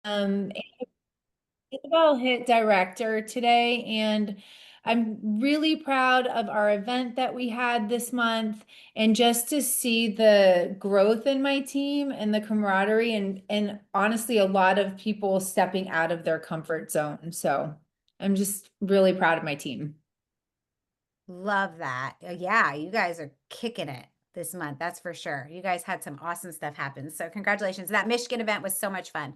Um, Isabel hit director today, and I'm really proud of our event that we had this month, and just to see the growth in my team and the camaraderie, and honestly, a lot of people stepping out of their comfort zone. So I'm just really proud of my team. Love that. Yeah, you guys are kicking it this month. That's for sure. You guys had some awesome stuff happen. So congratulations. That Michigan event was so much fun.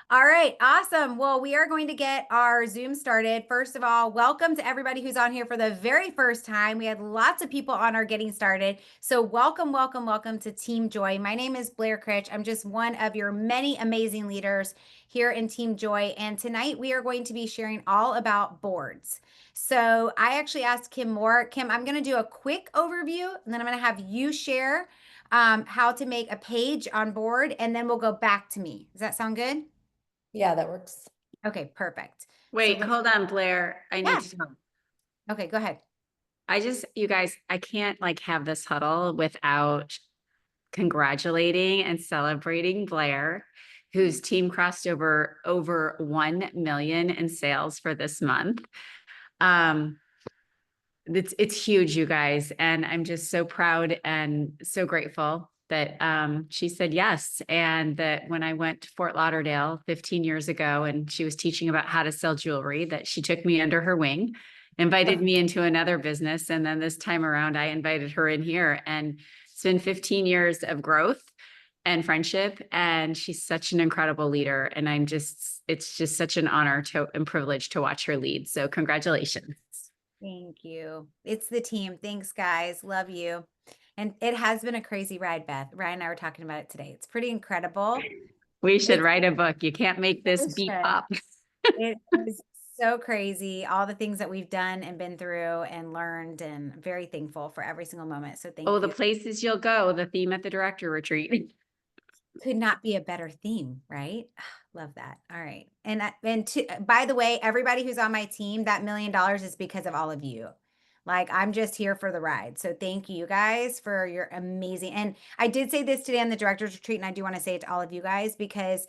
All right, awesome. Well, we are going to get our Zoom started. First of all, welcome to everybody who's on here for the very first time. We had lots of people on our getting started. So welcome, welcome, welcome to Team Joy. My name is Blair Critch. I'm just one of your many amazing leaders here in Team Joy. And tonight we are going to be sharing all about boards. So I actually asked Kim Moore. Kim, I'm going to do a quick overview, and then I'm going to have you share how to make a page on board, and then we'll go back to me. Does that sound good? Yeah, that works. Okay, perfect. So Wait, hold on, Blair. I need yeah. to talk. Okay, go ahead. You guys, I can't have this huddle without congratulating and celebrating Blair, whose team crossed over 1 million in sales for this month. Um, it's huge, you guys, and I'm just so proud and so grateful that she said yes, and that when I went to Fort Lauderdale 15 years ago and she was teaching about how to sell jewelry, that she took me under her wing, invited me into another business, and then this time around I invited her in here, and it's been 15 years of growth and friendship, and she's such an incredible leader, and it's just such an honor and privilege to watch her lead. So congratulations. Thank you. It's the team. Thanks, guys. Love you. And it has been a crazy ride, Beth. Ryan and I were talking about it today. It's pretty incredible. We should It's write a book. You can't make this beat up. It is so crazy, all the things that we've done and been through and learned, and very thankful for every single moment. So Oh, thank the you. places you'll go, the theme at the director retreat. Could not be a better theme, right? Love that. All right. By the way, everybody who's on my team, that $1 million is because of all of you. Like, I'm just here for the ride. So thank you guys for your amazing. And I did say this today on the director's retreat, and I do want to say it to all of you guys because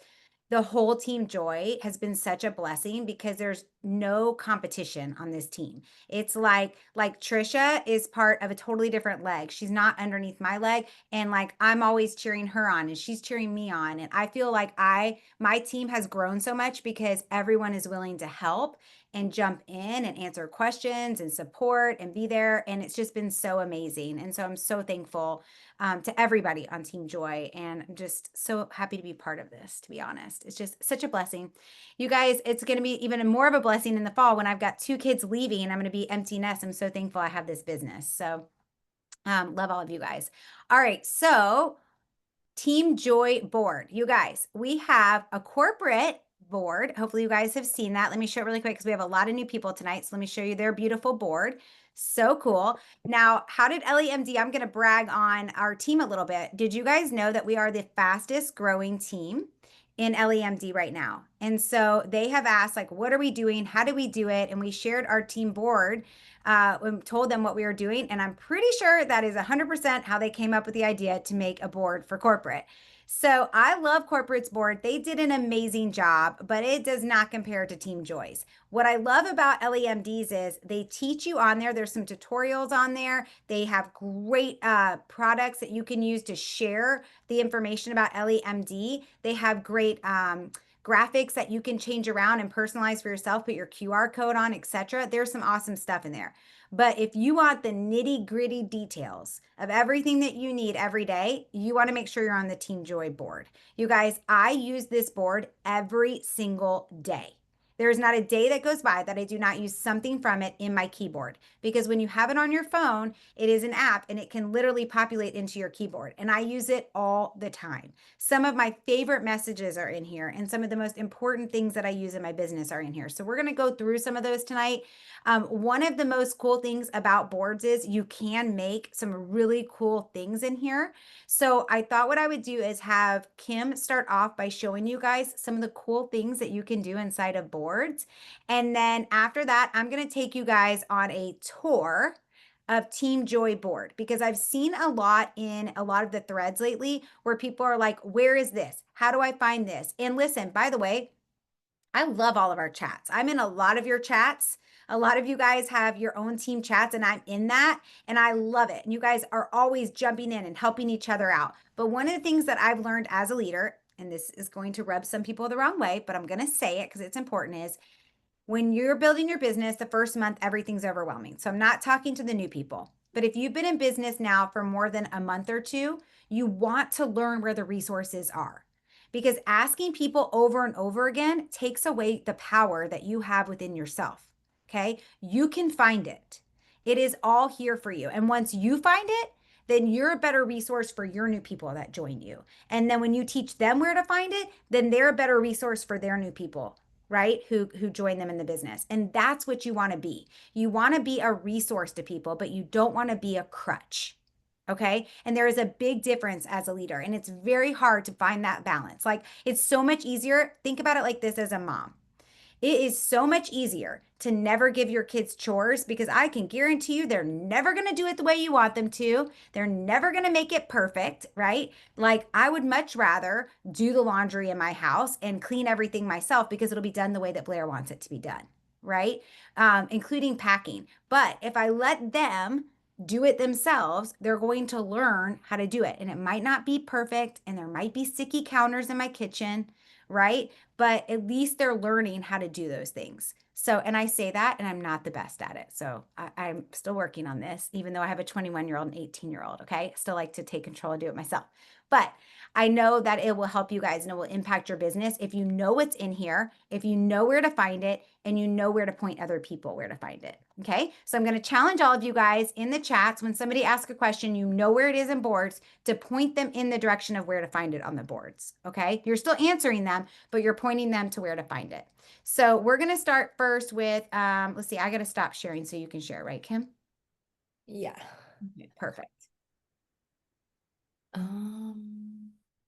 the whole team joy has been such a blessing because there's no competition on this team. It's like Trisha is part of a totally different leg. She's not underneath my leg, and like I'm always cheering her on and she's cheering me on, and I feel like my team has grown so much because everyone is willing to help and jump in and answer questions and support and be there, and it's just been so amazing. And so I'm so thankful to everybody on Team Joy, and I'm just so happy to be part of this. To be honest, it's just such a blessing. You guys, it's going to be even more of a blessing in the fall when I've got 2 kids leaving and I'm going to be empty nest. I'm so thankful I have this business. So love all of you guys. All right. So Team Joy board. You guys, we have a corporate board. Hopefully you guys have seen that. Let me show it really quick because we have a lot of new people tonight. So let me show you their beautiful board. So cool. Now, how did LEMD? I'm going to brag on our team a little bit. Did you guys know that we are the fastest growing team in LEMD right now? And so they have asked, like, what are we doing? How do we do it? And we shared our team board, and told them what we were doing. And I'm pretty sure that is 100% how they came up with the idea to make a board for corporate. So I love Corporate's board. They did an amazing job, but it does not compare to Team Joy's. What I love about LEMDs is they teach you on there. There's some tutorials on there. They have great products that you can use to share the information about LEMD. They have great graphics that you can change around and personalize for yourself, put your QR code on, etc. There's some awesome stuff in there. But if you want the nitty gritty details of everything that you need every day, you want to make sure you're on the Team Joy board. You guys, I use this board every single day. There is not a day that goes by that I do not use something from it in my keyboard, because when you have it on your phone, it is an app and it can literally populate into your keyboard. And I use it all the time. Some of my favorite messages are in here, and some of the most important things that I use in my business are in here. So we're going to go through some of those tonight. One of the most cool things about boards is you can make some really cool things in here. So I thought what I would do is have Kim start off by showing you guys some of the cool things that you can do inside of boards. And then after that, I'm going to take you guys on a tour of Team Joy board, because I've seen a lot in a lot of the threads lately where people are like, where is this? How do I find this? And listen, by the way, I love all of our chats. I'm in a lot of your chats. A lot of you guys have your own team chats, and I'm in that, and I love it. And you guys are always jumping in and helping each other out. But one of the things that I've learned as a leader, and this is going to rub some people the wrong way, but I'm going to say it because it's important, is when you're building your business, the first month, everything's overwhelming. So I'm not talking to the new people. But if you've been in business now for more than a month or two, you want to learn where the resources are. Because asking people over and over again takes away the power that you have within yourself. Okay. You can find it, it is all here for you. And once you find it, then you're a better resource for your new people that join you. And then when you teach them where to find it, then they're a better resource for their new people, right? Who join them in the business. And that's what you want to be. You want to be a resource to people, but you don't want to be a crutch. Okay. And there is a big difference as a leader, and it's very hard to find that balance. Like, it's so much easier. Think about it like this as a mom. It is so much easier to never give your kids chores, because I can guarantee you they're never going to do it the way you want them to. They're never going to make it perfect, right? Like, I would much rather do the laundry in my house and clean everything myself because it'll be done the way that Blair wants it to be done, right? Including packing. But if I let them do it themselves, they're going to learn how to do it. And it might not be perfect, and there might be sticky counters in my kitchen, right? But at least they're learning how to do those things. So, and I say that, and I'm not the best at it. So I'm still working on this, even though I have a 21-year-old and 18-year-old. Okay. I still like to take control and do it myself. But I know that it will help you guys and it will impact your business if you know what's in here, if you know where to find it, and you know where to point other people where to find it. Okay. So I'm going to challenge all of you guys in the chats. When somebody asks a question, you know where it is in boards, to point them in the direction of where to find it on the boards. Okay. You're still answering them, but you're pointing them to where to find it. So we're going to start first with, let's see, I got to stop sharing so you can share, right, Kim? Yeah. Okay, perfect.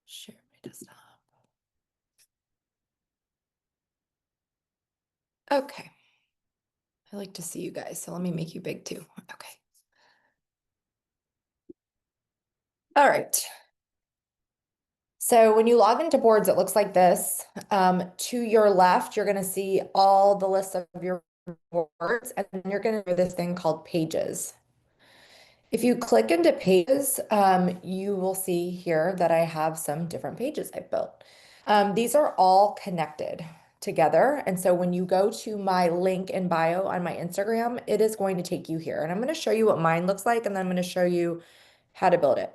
Share my desktop. Okay. I like to see you guys, so let me make you big too. Okay. All right. So when you log into boards, it looks like this. To your left, you're going to see all the lists of your boards, and then you're going to do this thing called pages. If you click into pages, you will see here that I have some different pages I've built. These are all connected together. And so when you go to my link in bio on my Instagram, it is going to take you here. And I'm going to show you what mine looks like, and then I'm going to show you how to build it.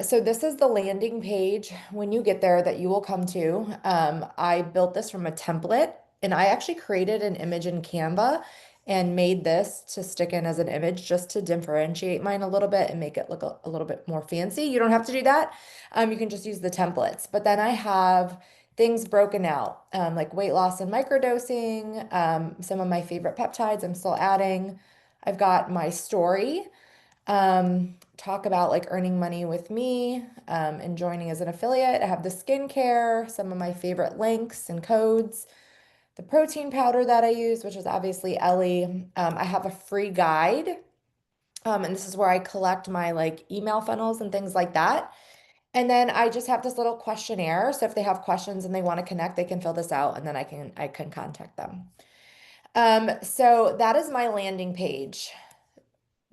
So this is the landing page when you get there that you will come to. I built this from a template, and I actually created an image in Canva and made this to stick in as an image just to differentiate mine a little bit and make it look a little bit more fancy. You don't have to do that. You can just use the templates. But then I have things broken out, like weight loss and microdosing, some of my favorite peptides I'm still adding. I've got my story, talk about like earning money with me, and joining as an affiliate. I have the skincare, some of my favorite links and codes, the protein powder that I use, which is obviously Ellie. I have a free guide, and this is where I collect my like email funnels and things like that. And then I just have this little questionnaire. So if they have questions and they want to connect, they can fill this out, and then I can contact them. So that is my landing page.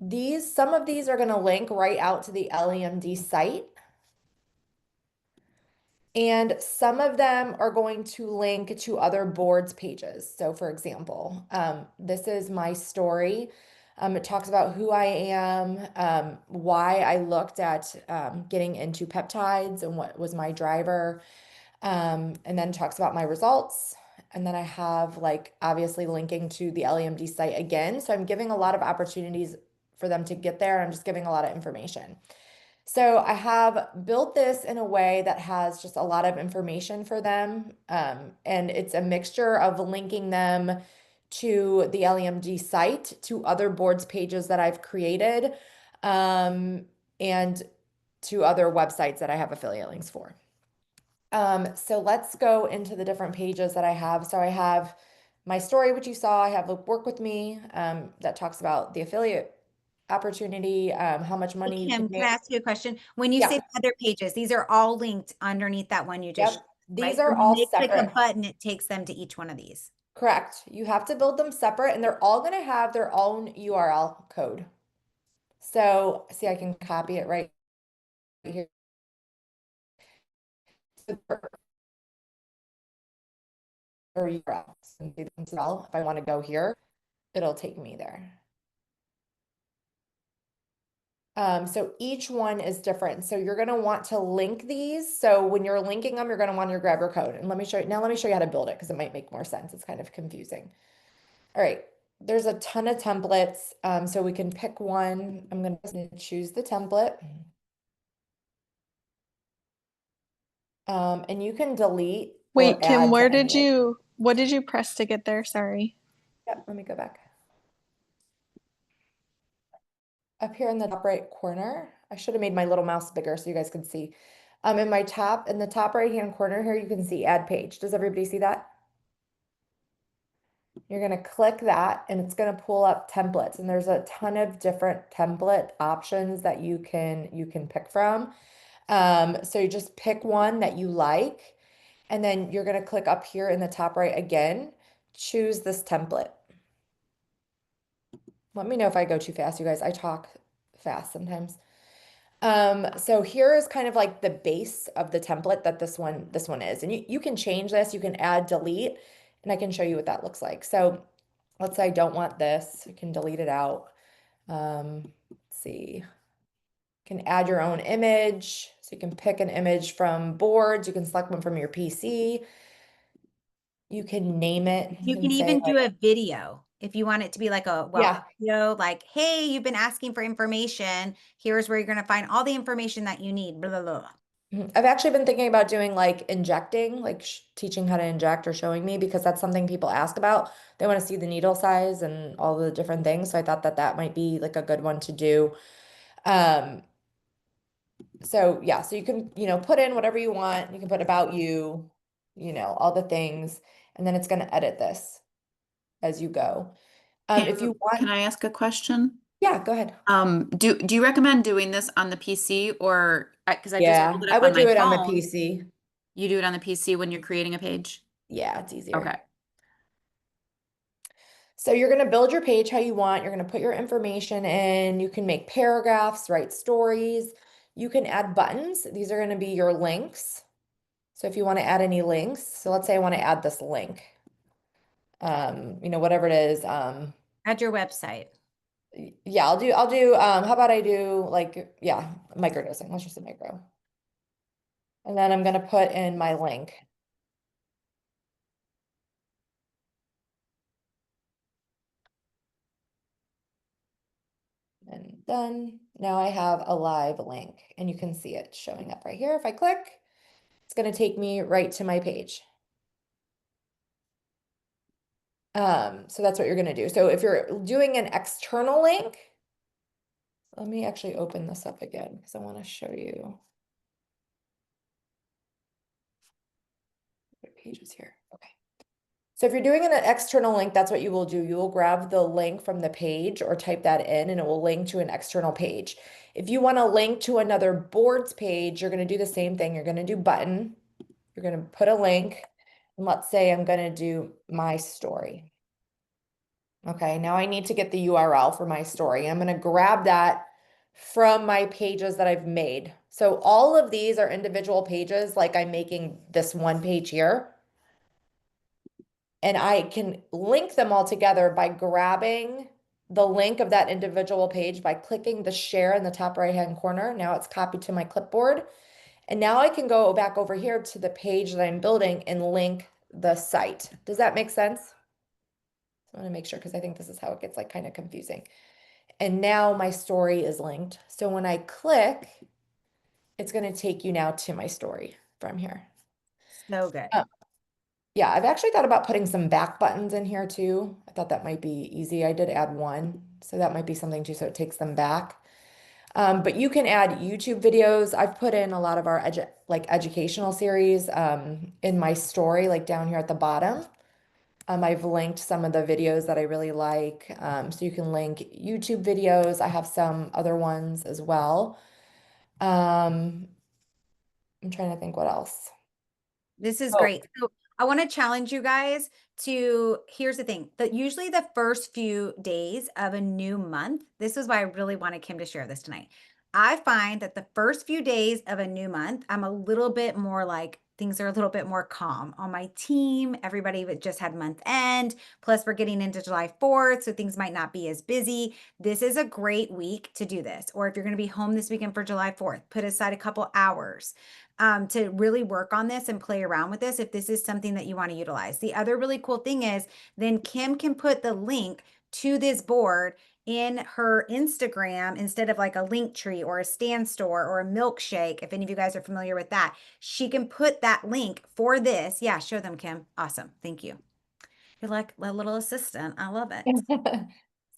Some of these are going to link right out to the LEMD site. And some of them are going to link to other boards pages. So for example, this is my story. It talks about who I am, why I looked at getting into peptides and what was my driver, and then talks about my results. And then I have like obviously linking to the LEMD site again. So I'm giving a lot of opportunities for them to get there. I'm just giving a lot of information. So I have built this in a way that has just a lot of information for them. And it's a mixture of linking them to the LEMD site, to other boards pages that I've created, and to other websites that I have affiliate links for. So let's go into the different pages that I have. So I have my story, which you saw. I have the work with me, that talks about the affiliate opportunity, how much money you Kim, can can I make. ask you a question? When you Yeah. say other pages, these are all linked underneath that one you just Yep. These right? are So all when they click a separate. button, it takes them to each one of these. Correct. You have to build them separate and they're all going to have their own URL code. So see, I can copy it right here. Or URL. So if I want to go here, it'll take me there. So each one is different. So you're going to want to link these. So when you're linking them, you're going to want to grab your code. And let me show you, now let me show you how to build it because it might make more sense. It's kind of confusing. All right. There's a ton of templates. So we can pick one. I'm going to choose the template. And you can delete Wait, or Kim, add where to any did what did you press to get there? Sorry. Yep, let me go back. Up here in the top right corner, I should have made my little mouse bigger so you guys could see. In the top right hand corner here, you can see add page. Does everybody see that? You're going to click that and it's going to pull up templates, and there's a ton of different template options that you can pick from. So you just pick one that you like, and then you're going to click up here in the top right again, choose this template. Let me know if I go too fast, you guys. I talk fast sometimes. So here is kind of like the base of the template that this one is. And you can change this, you can add, delete, and I can show you what that looks like. So let's say I don't want this, you can delete it out. Let's see. You can add your own image. So you can pick an image from boards, you can select one from your PC. You can name it. You can say even do like, a video if you want it to be like a welcome video, like, hey, you've been asking for information. Here's where you're going to find all the information that you need. Blah, blah, blah. I've actually been thinking about doing like injecting, like teaching how to inject or showing me, because that's something people ask about. They want to see the needle size and all the different things. So I thought that that might be like a good one to do. Um, so yeah, so you can, put in whatever you want. You can put about you, all the things, and then it's going to edit this as you go. If you Can want, I ask a question? yeah, go ahead. Do you recommend doing this on the PC or because I just pulled Yeah, it I up would on do my it on the phone. PC. You do it on the PC when you're creating a page? Yeah, it's easier. Okay. So you're going to build your page how you want. You're going to put your information in. You can make paragraphs, write stories. You can add buttons. These are going to be your links. So if you want to add any links, so let's say I want to add this link, whatever it is. At your website. Yeah, I'll do, how about I do like, yeah, microdosing. Let's just say micro. And then I'm going to put in my link. And done. Now I have a live link and you can see it showing up right here. If I click, it's going to take me right to my page. So that's what you're going to do. So if you're doing an external link, let me actually open this up again because I want to show you. What page is here? Okay. So if you're doing an external link, that's what you will do. You will grab the link from the page or type that in and it will link to an external page. If you want to link to another boards page, you're going to do the same thing. You're going to do button. You're going to put a link. And let's say I'm going to do my story. Okay, now I need to get the URL for my story. I'm going to grab that from my pages that I've made. So all of these are individual pages, like I'm making this one page here. And I can link them all together by grabbing the link of that individual page by clicking the share in the top right-hand corner. Now it's copied to my clipboard. And now I can go back over here to the page that I'm building and link the site. Does that make sense? I want to make sure because I think this is how it gets like kind of confusing. And now my story is linked. So when I click, it's going to take you now to my story from here. So good. Yeah, I've actually thought about putting some back buttons in here too. I thought that might be easy. I did add one, so that might be something too, so it takes them back. But you can add YouTube videos. I've put in a lot of our educational series in my story, like down here at the bottom. I've linked some of the videos that I really like. So you can link YouTube videos. I have some other ones as well. I'm trying to think what else. This is Oh. great. So I want to challenge you guys to, here's the thing, that usually the first few days of a new month, this is why I really wanted Kim to share this tonight. I find that the first few days of a new month, I'm a little bit more like, things are a little bit more calm on my team. Everybody just had month end. Plus, we're getting into July 4th, so things might not be as busy. This is a great week to do this. Or if you're going to be home this weekend for July 4th, put aside a couple hours to really work on this and play around with this if this is something that you want to utilize. The other really cool thing is then Kim can put the link to this board in her Instagram instead of like a link tree or a stand store or a milkshake. If any of you guys are familiar with that, she can put that link for this. Yeah, show them, Kim. Awesome. Thank you. You're like a little assistant. I love it.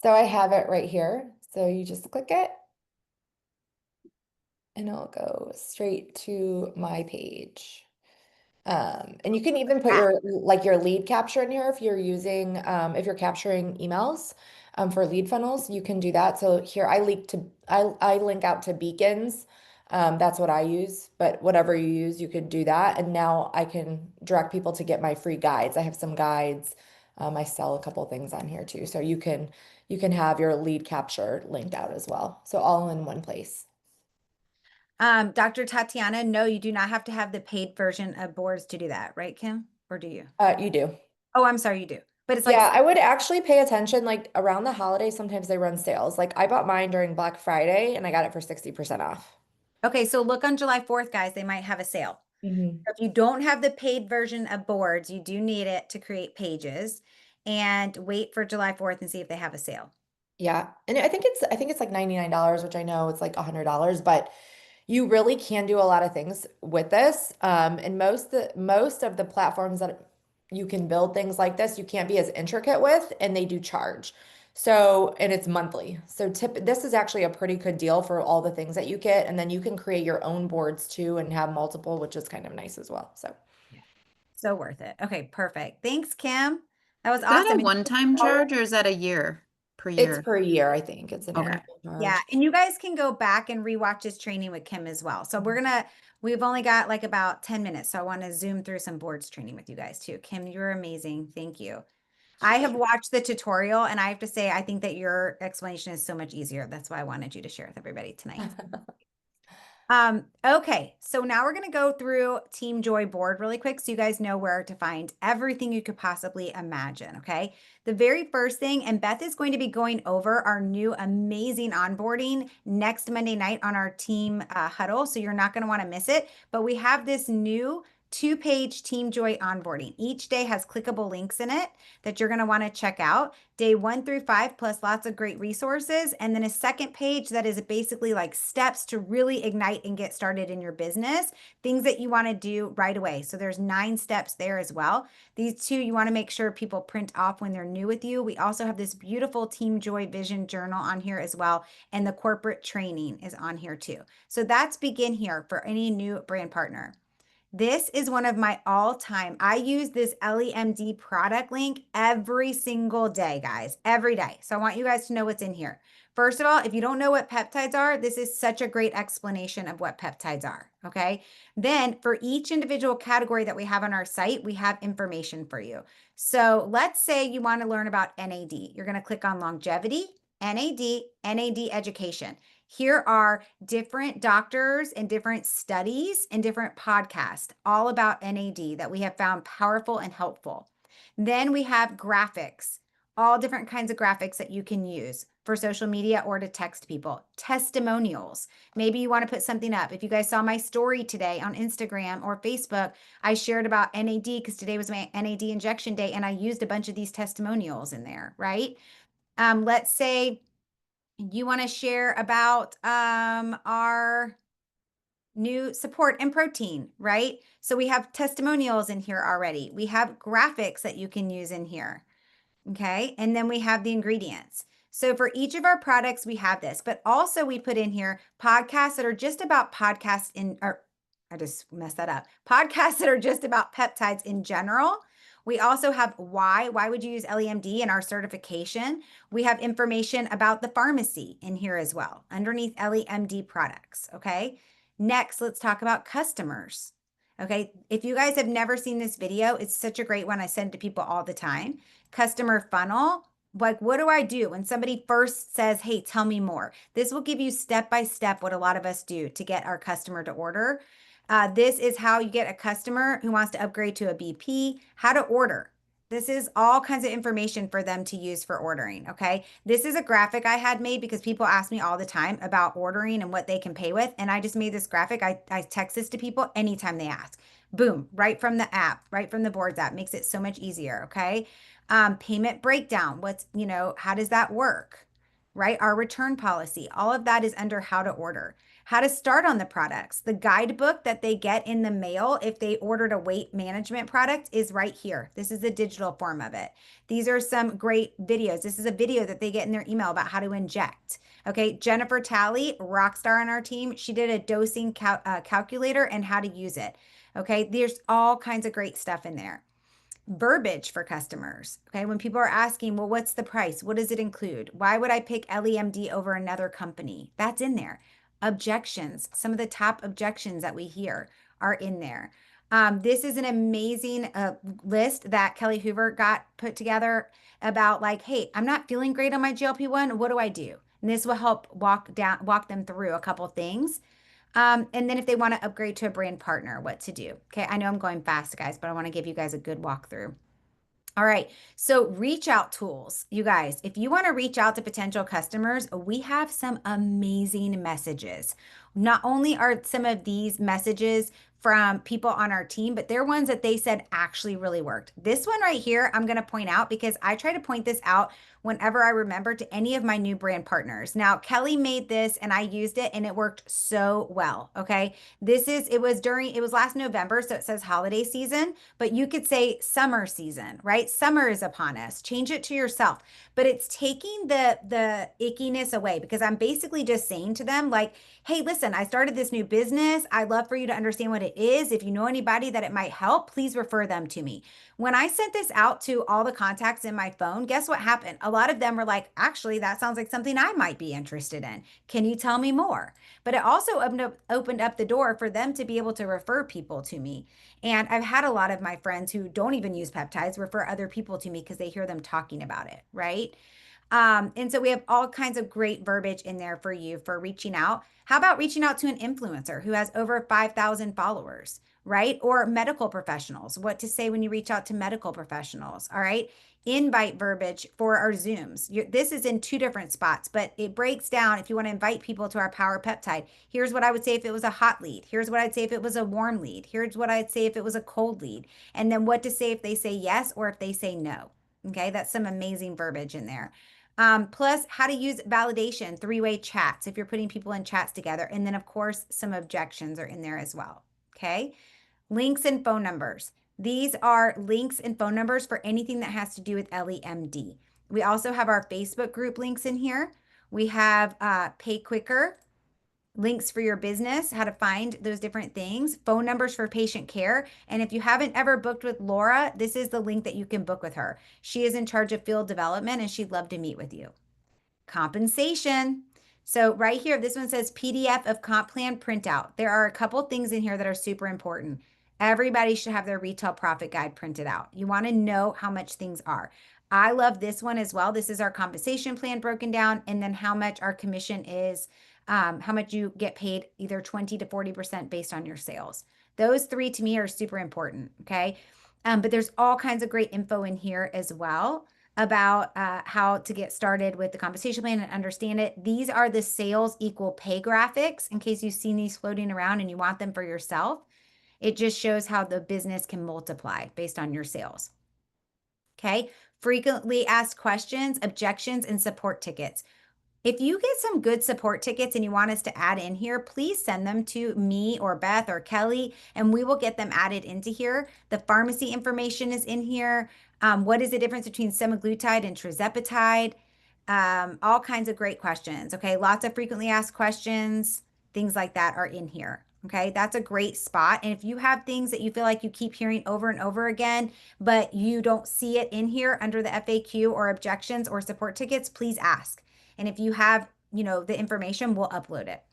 So I have it right here. So you just click it and it'll go straight to my page. And you can even put your lead capture in here if you're using if you're capturing emails for lead funnels, you can do that. So here I link out to Beacons. That's what I use, but whatever you use, you could do that. And now I can direct people to get my free guides. I have some guides. I sell a couple things on here too. So you can have your lead capture linked out as well. So all in one place. Dr. Tatiana, no, you do not have to have the paid version of boards to do that, right, Kim? Or do you? You do. Oh, I'm sorry, you do. But it's like, Yeah, I would actually pay attention like around the holidays, sometimes they run sales. Like I bought mine during Black Friday and I got it for 60% off. okay, so look on July 4th, guys, they might have a sale. Mhm. If you don't have the paid version of boards, you do need it to create pages and wait for July 4th and see if they have a sale. Yeah. And I think it's like $99, which I know it's like $100, but you really can do a lot of things with this. And most of the platforms that you can build things like this, you can't be as intricate with, and they do charge. So, and it's monthly. So this is actually a pretty good deal for all the things that you get. And then you can create your own boards too and have multiple, which is kind of nice as well. So So worth it. Okay, perfect. Thanks, Kim. That was Is that awesome. a one-time charge or is that a year per it's year? per year, I think. It's an Okay. annual charge. Yeah, and you guys can go back and rewatch this training with Kim as well. So we've only got like about 10 minutes. So I want to zoom through some boards training with you guys too. Kim, you're amazing. Thank you. I have watched the tutorial and I have to say, I think that your explanation is so much easier. That's why I wanted you to share with everybody tonight. Okay, so now we're going to go through Team Joy board really quick so you guys know where to find everything you could possibly imagine, okay? The very first thing, and Beth is going to be going over our new amazing onboarding next Monday night on our team huddle, so you're not going to want to miss it, but we have this new 2-page Team Joy onboarding. Each day has clickable links in it that you're going to want to check out. Day 1 through 5, plus lots of great resources. And then a second page that is basically like steps to really ignite and get started in your business, things that you want to do right away. So there's 9 steps there as well. These 2 you want to make sure people print off when they're new with you. We also have this beautiful Team Joy Vision Journal on here as well. And the corporate training is on here too. So that's begin here for any new brand partner. This is one of my all-time. I use this LEMD product link every single day, guys, every day. So I want you guys to know what's in here. First of all, if you don't know what peptides are, this is such a great explanation of what peptides are, okay? Then for each individual category that we have on our site, we have information for you. So let's say you want to learn about NAD. You're going to click on longevity, NAD education. Here are different doctors and different studies and different podcasts all about NAD that we have found powerful and helpful. Then we have graphics, all different kinds of graphics that you can use for social media or to text people. Testimonials. Maybe you want to put something up. If you guys saw my story today on Instagram or Facebook, I shared about NAD because today was my NAD injection day and I used a bunch of these testimonials in there, right? Let's say you want to share about our new support and protein, right? So we have testimonials in here already. We have graphics that you can use in here. Okay. And then we have the ingredients. So for each of our products, we have this, but also we put in here podcasts that are just about podcasts or I just messed that up. Podcasts that are just about peptides in general. We also have why would you use LEMD in our certification? We have information about the pharmacy in here as well, underneath LEMD products, okay? Next, let's talk about customers. Okay. If you guys have never seen this video, it's such a great one. I send to people all the time. Customer funnel. Like, what do I do when somebody first says, hey, tell me more? This will give you step by step what a lot of us do to get our customer to order. This is how you get a customer who wants to upgrade to a BP, how to order. This is all kinds of information for them to use for ordering. Okay. This is a graphic I had made because people ask me all the time about ordering and what they can pay with. And I just made this graphic. I text this to people anytime they ask. Boom, right from the app, right from the Boards app. Makes it so much easier. Okay. Payment breakdown. How does that work? Right? Our return policy. All of that is under how to order. How to start on the products. The guidebook that they get in the mail if they ordered a weight management product is right here. This is the digital form of it. These are some great videos. This is a video that they get in their email about how to inject. Okay, Jennifer Talley, rock star on our team, she did a dosing calculator and how to use it. Okay, there's all kinds of great stuff in there. Verbiage for customers. Okay, when people are asking, well, what's the price? What does it include? Why would I pick LEMD over another company? That's in there. Objections. Some of the top objections that we hear are in there. This is an amazing list that Kelly Hoover got put together about like, hey, I'm not feeling great on my GLP-1. What do I do? And this will help walk them through a couple things. And then if they want to upgrade to a brand partner, what to do. Okay, I know I'm going fast, guys, but I want to give you guys a good walkthrough. All right, so reach out tools. You guys, if you want to reach out to potential customers, we have some amazing messages. Not only are some of these messages from people on our team, but they're ones that they said actually really worked. This one right here, I'm going to point out because I try to point this out whenever I remember to any of my new brand partners. Now, Kelly made this and I used it and it worked so well. Okay. It was last November. So it says holiday season, but you could say summer season, right? Summer is upon us. Change it to yourself, but it's taking the ickiness away because I'm basically just saying to them like, hey, listen, I started this new business. I'd love for you to understand what it is. If you know anybody that it might help, please refer them to me. When I sent this out to all the contacts in my phone, guess what happened? A lot of them were like, actually, that sounds like something I might be interested in. Can you tell me more? But it also opened up the door for them to be able to refer people to me. And I've had a lot of my friends who don't even use peptides refer other people to me because they hear them talking about it, right? And so we have all kinds of great verbiage in there for you for reaching out. How about reaching out to an influencer who has over 5,000 followers, right? Or medical professionals, what to say when you reach out to medical professionals, all right? Invite verbiage for our Zooms. This is in 2 different spots, but it breaks down if you want to invite people to our Power Peptide. Here's what I would say if it was a hot lead. Here's what I'd say if it was a warm lead. Here's what I'd say if it was a cold lead. And then what to say if they say yes or if they say no. Okay, that's some amazing verbiage in there. Plus how to use validation, 3-way chats if you're putting people in chats together. And then of course, some objections are in there as well. Okay. Links and phone numbers. These are links and phone numbers for anything that has to do with LEMD. We also have our Facebook group links in here. We have Pay Quicker, links for your business, how to find those different things, phone numbers for patient care. And if you haven't ever booked with Laura, this is the link that you can book with her. She is in charge of field development and she'd love to meet with you. Compensation. So right here, this one says PDF of comp plan printout. There are a couple things in here that are super important. Everybody should have their retail profit guide printed out. You want to know how much things are. I love this one as well. This is our compensation plan broken down and then how much our commission is, how much you get paid, either 20 to 40% based on your sales. Those 3 to me are super important. Okay. But there's all kinds of great info in here as well about how to get started with the compensation plan and understand it. These are the sales equal pay graphics in case you've seen these floating around and you want them for yourself. It just shows how the business can multiply based on your sales. Okay. Frequently asked questions, objections, and support tickets. If you get some good support tickets and you want us to add in here, please send them to me or Beth or Kelly, and we will get them added into here. The pharmacy information is in here. What is the difference between semaglutide and tirzepatide? All kinds of great questions. Okay, lots of frequently asked questions, things like that are in here. Okay, that's a great spot. And if you have things that you feel like you keep hearing over and over again, but you don't see it in here under the FAQ or objections or support tickets, please ask. And if you have, the information, we'll upload it.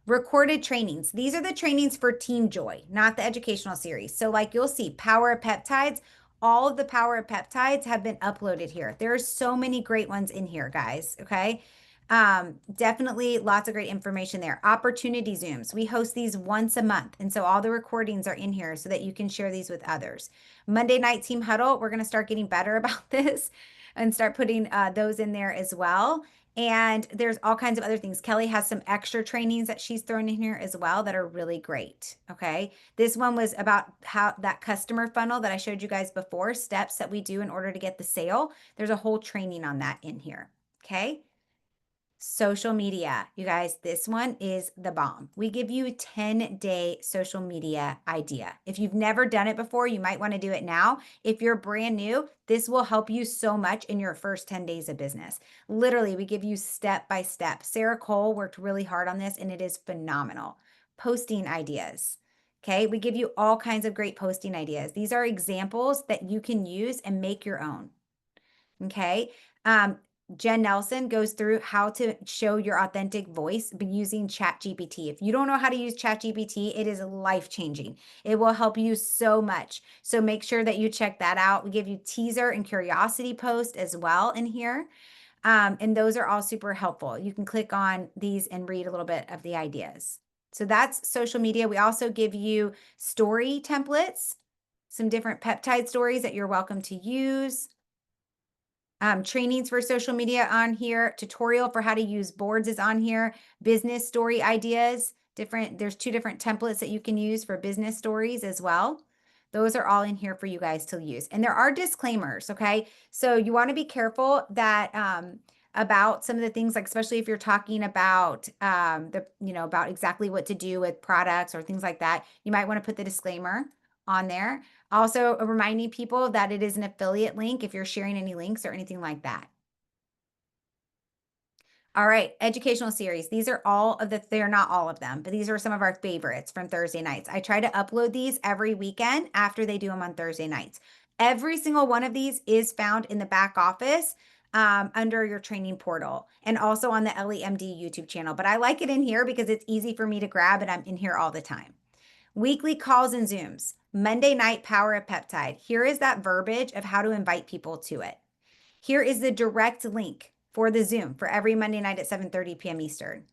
Recorded trainings. These are the trainings for Team Joy, not the educational series. So like you'll see Power of Peptides, all of the Power of Peptides have been uploaded here. There are so many great ones in here, guys. Okay. Definitely lots of great information there. Opportunity Zooms. We host these once a month. And so all the recordings are in here so that you can share these with others. Monday night team huddle. We're going to start getting better about this and start putting those in there as well. And there's all kinds of other things. Kelly has some extra trainings that she's thrown in here as well that are really great. Okay. This one was about how that customer funnel that I showed you guys before, steps that we do in order to get the sale. There's a whole training on that in here. Okay. Social media, you guys, this one is the bomb. We give you a 10-day social media idea. If you've never done it before, you might want to do it now. If you're brand new, this will help you so much in your first 10 days of business. Literally, we give you step by step. Sarah Cole worked really hard on this and it is phenomenal. Posting ideas. Okay, we give you all kinds of great posting ideas. These are examples that you can use and make your own. Okay. Jen Nelson goes through how to show your authentic voice by using ChatGPT. If you don't know how to use ChatGPT, it is life-changing. It will help you so much. So make sure that you check that out. We give you teaser and curiosity post as well in here. And those are all super helpful. You can click on these and read a little bit of the ideas. So that's social media. We also give you story templates, some different peptide stories that you're welcome to use. Trainings for social media on here, tutorial for how to use boards is on here, business story ideas, there's 2 different templates that you can use for business stories as well. Those are all in here for you guys to use. And there are disclaimers, okay? So you want to be careful that about some of the things, like especially if you're talking about about exactly what to do with products or things like that, you might want to put the disclaimer on there. Also reminding people that it is an affiliate link if you're sharing any links or anything like that. All right, educational series. These are they're not all of them, but these are some of our favorites from Thursday nights. I try to upload these every weekend after they do them on Thursday nights. Every single one of these is found in the back office under your training portal and also on the LEMD YouTube channel. But I like it in here because it's easy for me to grab and I'm in here all the time. Weekly calls and Zooms. Monday night Power of Peptide. Here is that verbiage of how to invite people to it. Here is the direct link for the Zoom for every Monday night at 7:30 p.m. Eastern.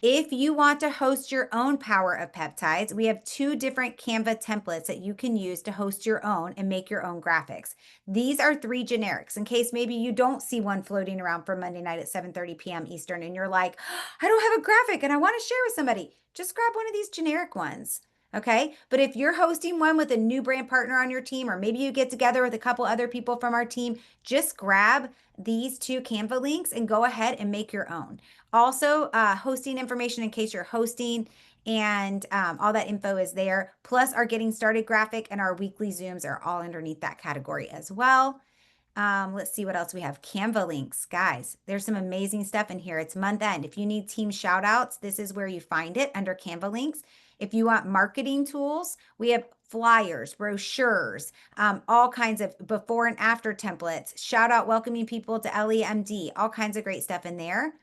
If you want to host your own Power of Peptides, we have 2 different Canva templates that you can use to host your own and make your own graphics. These are 3 generics in case maybe you don't see one floating around for Monday night at 7:30 p.m. Eastern and you're like, I don't have a graphic and I want to share with somebody. Just grab one of these generic ones. Okay. But if you're hosting one with a new brand partner on your team, or maybe you get together with a couple other people from our team, just grab these 2 Canva links and go ahead and make your own. Also, hosting information in case you're hosting, and all that info is there. Plus our getting started graphic and our weekly Zooms are all underneath that category as well. Let's see what else we have. Canva links, guys. There's some amazing stuff in here. It's month end. If you need team shout outs, this is where you find it under Canva links. If you want marketing tools, we have flyers, brochures, all kinds of before and after templates, shout out welcoming people to LEMD, all kinds of great stuff in there.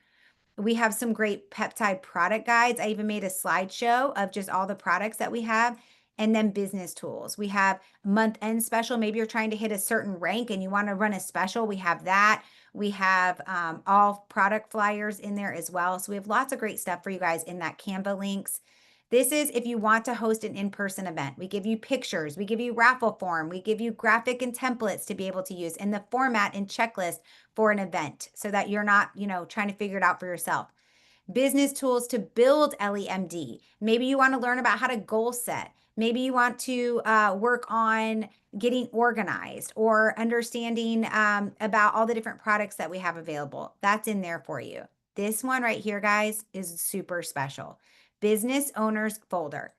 We have some great peptide product guides. I even made a slideshow of just all the products that we have. And then business tools. We have month end special. Maybe you're trying to hit a certain rank and you want to run a special. We have that. We have all product flyers in there as well. So we have lots of great stuff for you guys in that Canva links. This is if you want to host an in-person event. We give you pictures, we give you raffle form, we give you graphic and templates to be able to use in the format and checklist for an event so that you're not, trying to figure it out for yourself. Business tools to build LEMD. Maybe you want to learn about how to goal set. Maybe you want to work on getting organized or understanding about all the different products that we have available. That's in there for you. This one right here, guys, is super special. Business owners folder.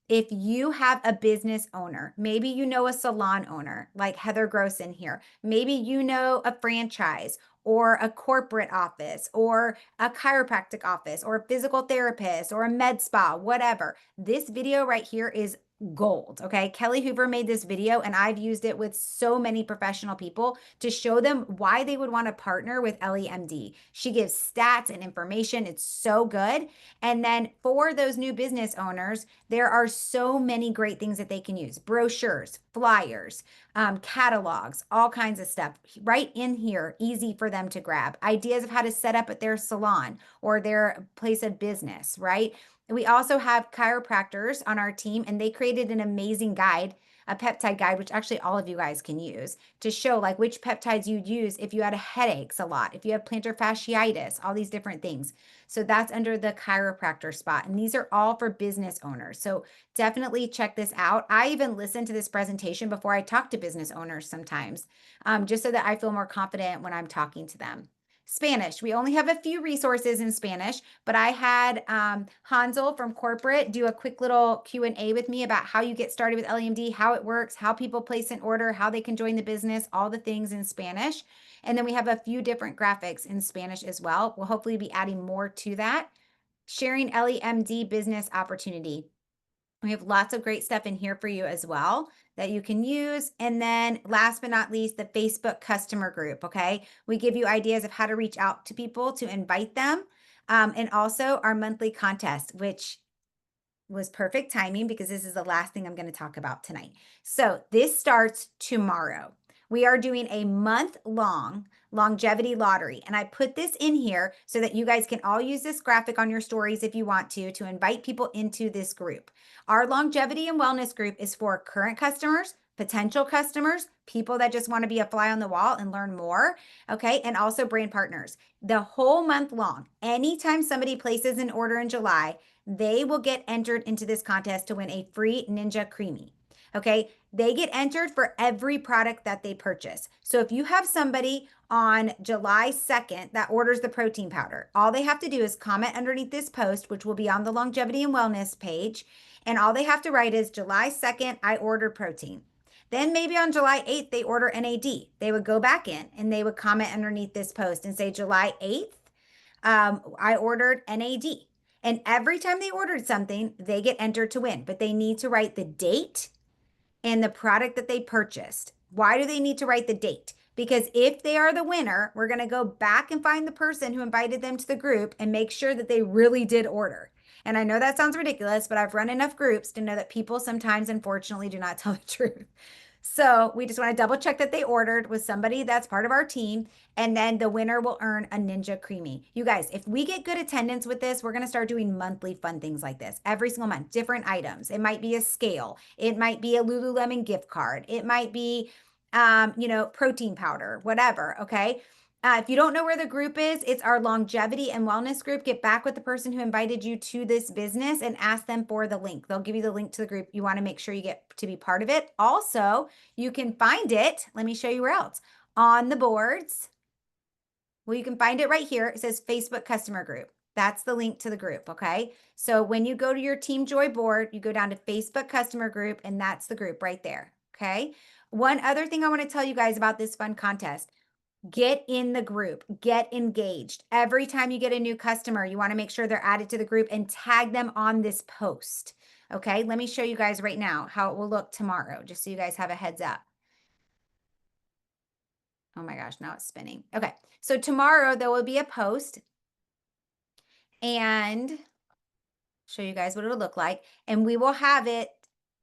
If you have a business owner, maybe you know a salon owner like Heather Gross in here. Maybe you know a franchise or a corporate office or a chiropractic office or a physical therapist or a med spa, whatever. This video right here is gold. Okay. Kelly Hoover made this video and I've used it with so many professional people to show them why they would want to partner with LEMD. She gives stats and information. It's so good. And then for those new business owners, there are so many great things that they can use: brochures, flyers, catalogs, all kinds of stuff right in here, easy for them to grab. Ideas of how to set up at their salon or their place of business, right? We also have chiropractors on our team, and they created an amazing guide, a peptide guide, which actually all of you guys can use to show like which peptides you'd use if you had headaches a lot, if you have plantar fasciitis, all these different things. So that's under the chiropractor spot. And these are all for business owners. So definitely check this out. I even listen to this presentation before I talk to business owners sometimes, just so that I feel more confident when I'm talking to them. Spanish. We only have a few resources in Spanish, but I had Hansel from corporate do a quick little Q&A with me about how you get started with LEMD, how it works, how people place an order, how they can join the business, all the things in Spanish. And then we have a few different graphics in Spanish as well. We'll hopefully be adding more to that. Sharing LEMD business opportunity. We have lots of great stuff in here for you as well that you can use. And then last but not least, the Facebook customer group, okay? We give you ideas of how to reach out to people to invite them. And also our monthly contest, which was perfect timing because this is the last thing I'm going to talk about tonight. So this starts tomorrow. We are doing a month-long longevity lottery. And I put this in here so that you guys can all use this graphic on your stories if you want to invite people into this group. Our longevity and wellness group is for current customers, potential customers, people that just want to be a fly on the wall and learn more, okay? And also brand partners. The whole month long, anytime somebody places an order in July, they will get entered into this contest to win a free Ninja Creami. Okay, they get entered for every product that they purchase. So if you have somebody on July 2nd that orders the protein powder, all they have to do is comment underneath this post, which will be on the longevity and wellness page. And all they have to write is July 2nd, I ordered protein. Then maybe on July 8th, they order NAD. They would go back in and they would comment underneath this post and say, July 8th, I ordered NAD. And every time they ordered something, they get entered to win, but they need to write the date and the product that they purchased. Why do they need to write the date? Because if they are the winner, we're going to go back and find the person who invited them to the group and make sure that they really did order. And I know that sounds ridiculous, but I've run enough groups to know that people sometimes, unfortunately, do not tell the truth. So we just want to double check that they ordered with somebody that's part of our team. And then the winner will earn a Ninja Creami. You guys, if we get good attendance with this, we're going to start doing monthly fun things like this every single month, different items. It might be a scale. It might be a Lululemon gift card. It might be, protein powder, whatever. Okay. If you don't know where the group is, it's our longevity and wellness group. Get back with the person who invited you to this business and ask them for the link. They'll give you the link to the group. You want to make sure you get to be part of it. Also, you can find it. Let me show you where else. On the boards. Well, you can find it right here. It says Facebook customer group. That's the link to the group. Okay. So when you go to your Team Joy board, you go down to Facebook customer group, and that's the group right there. Okay. One other thing I want to tell you guys about this fun contest. Get in the group, get engaged. Every time you get a new customer, you want to make sure they're added to the group and tag them on this post. Okay, let me show you guys right now how it will look tomorrow, just so you guys have a heads up. Oh my gosh, now it's spinning. Okay, so tomorrow there will be a post and show you guys what it'll look like. And we will have it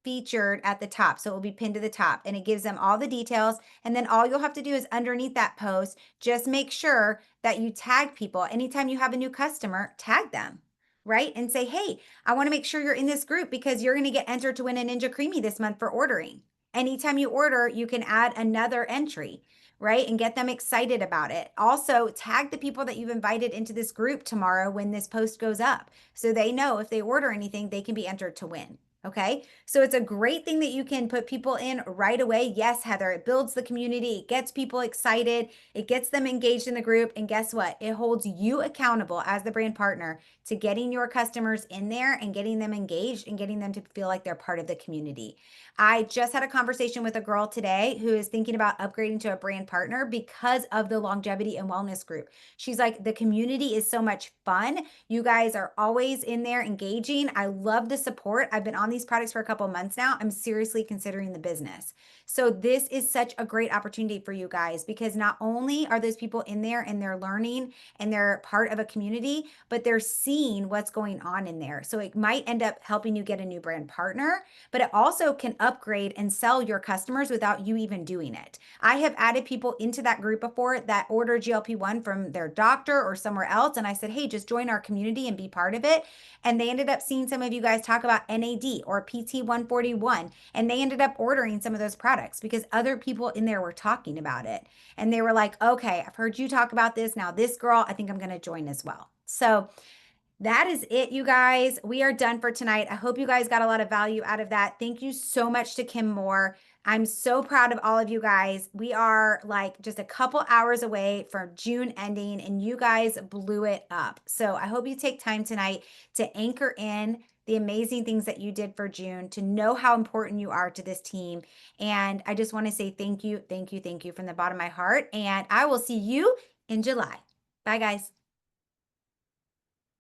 featured at the top. So it will be pinned to the top and it gives them all the details. And then all you'll have to do is underneath that post, just make sure that you tag people. Anytime you have a new customer, tag them, right? And say, hey, I want to make sure you're in this group because you're going to get entered to win a Ninja Creami this month for ordering. Anytime you order, you can add another entry, right? And get them excited about it. Also, tag the people that you've invited into this group tomorrow when this post goes up. So they know if they order anything, they can be entered to win. Okay, so it's a great thing that you can put people in right away. Yes, Heather, it builds the community. It gets people excited. It gets them engaged in the group. And guess what? It holds you accountable as the brand partner to getting your customers in there and getting them engaged and getting them to feel like they're part of the community. I just had a conversation with a girl today who is thinking about upgrading to a brand partner because of the longevity and wellness group. She's like, the community is so much fun. You guys are always in there engaging. I love the support. I've been on these these products for a couple months now. I'm seriously considering the business. So this is such a great opportunity for you guys, because not only are those people in there and they're learning and they're part of a community, but they're seeing what's going on in there. So it might end up helping you get a new brand partner, but it also can upgrade and sell your customers without you even doing it. I have added people into that group before that order GLP-1 from their doctor or somewhere else. And I said, hey, just join our community and be part of it. And they ended up seeing some of you guys talk about NAD or PT 141. And they ended up ordering some of those products because other people in there were talking about it. And they were like, okay, I've heard you talk about this. Now this girl, I think I'm going to join as well. So that is it, you guys. We are done for tonight. I hope you guys got a lot of value out of that. Thank you so much to Kim Moore. I'm so proud of all of you guys. We are like just a couple hours away from June ending, and you guys blew it up. So I hope you take time tonight to anchor in the amazing things that you did for June, to know how important you are to this team. And I just want to say thank you, thank you, thank you from the bottom of my heart. And I will see you in July. Bye, guys.